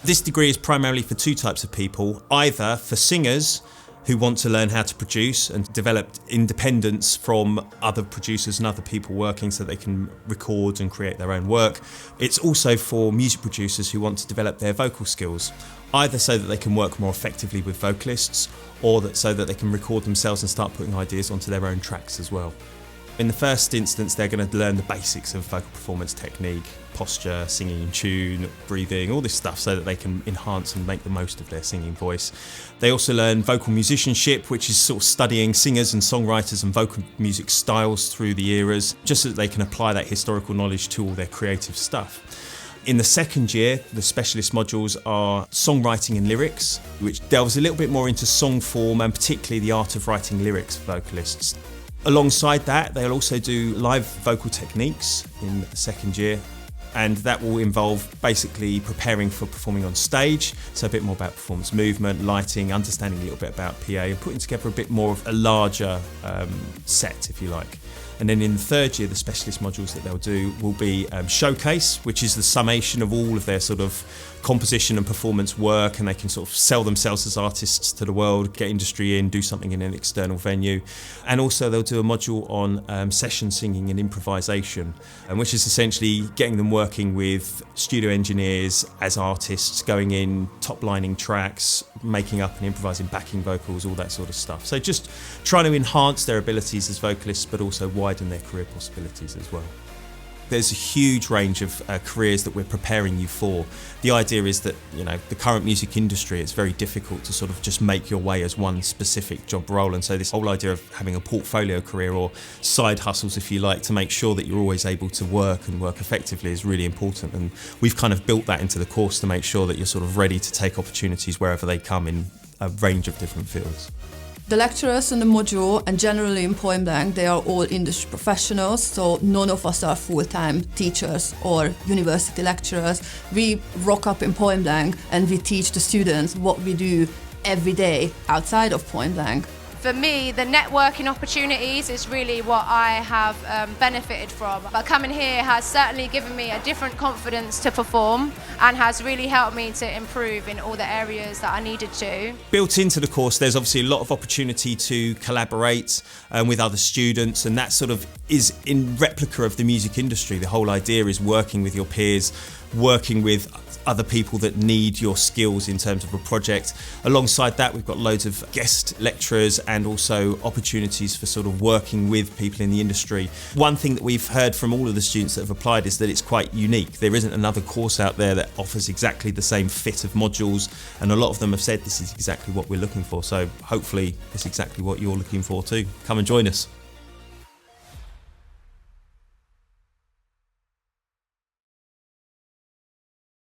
This degree is primarily for two types of people, either for singers who want to learn how to produce and develop independence from other producers and other people working so they can record and create their own work. It's also for music producers who want to develop their vocal skills, either so that they can work more effectively with vocalists or so that they can record themselves and start putting ideas onto their own tracks as well. In the first instance, they're going to learn the basics of vocal performance technique, posture, singing in tune, breathing, all this stuff so that they can enhance and make the most of their singing voice. They also learn vocal musicianship, which is sort of studying singers and songwriters and vocal music styles through the eras, just so that they can apply that historical knowledge to all their creative stuff. In the second year, the specialist modules are songwriting and lyrics, which delves a little bit more into song form and particularly the art of writing lyrics for vocalists. Alongside that, they'll also do live vocal techniques in the second year, and that will involve basically preparing for performing on stage, so a bit more about performance movement, lighting, understanding a little bit about PA, and putting together a bit more of a larger set, if you like. And then in the third year, the specialist modules that they'll do will be Showcase, which is the summation of all of their sort of composition and performance work, and they can sort of sell themselves as artists to the world, get industry in, do something in an external venue. And also they'll do a module on session singing and improvisation, which is essentially getting them working with studio engineers as artists, going in, top-lining tracks, making up and improvising backing vocals, all that sort of stuff. So just trying to enhance their abilities as vocalists, but also widen their career possibilities as well. There's a huge range of careers that we're preparing you for. The idea is that, the current music industry, it's very difficult to sort of just make your way as one specific job role. And so this whole idea of having a portfolio career or side hustles, if you like, to make sure that you're always able to work and work effectively is really important. And we've kind of built that into the course to make sure that you're sort of ready to take opportunities wherever they come in a range of different fields. The lecturers in the module and generally in Point Blank, they are all industry professionals, so none of us are full-time teachers or university lecturers. We rock up in Point Blank and we teach the students what we do every day outside of Point Blank. For me, the networking opportunities is really what I have benefited from. But coming here has certainly given me a different confidence to perform and has really helped me to improve in all the areas that I needed to. Built into the course, there's obviously a lot of opportunity to collaborate with other students, and that sort of is in replica of the music industry. The whole idea is working with your peers, working with other people that need your skills in terms of a project. Alongside that, we've got loads of guest lecturers and also opportunities for sort of working with people in the industry. One thing that we've heard from all of the students that have applied is that it's quite unique. There isn't another course out there that offers exactly the same fit of modules, and a lot of them have said this is exactly what we're looking for. So hopefully it's exactly what you're looking for too. Come and join us.